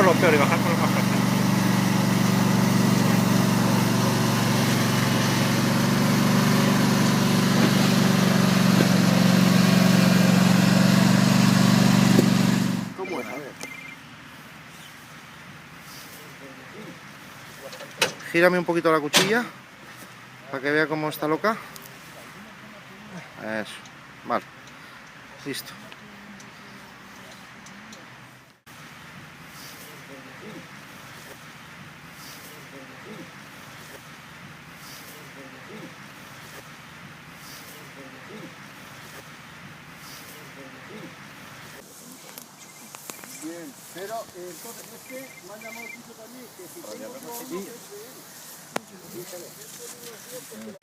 los peores y bajar con los más fáciles. ¿Cómo es? A ver. Gírame un poquito la cuchilla para que vea cómo está loca. Eso, vale, listo. Bien, pero entonces manda un poquito también que si tengo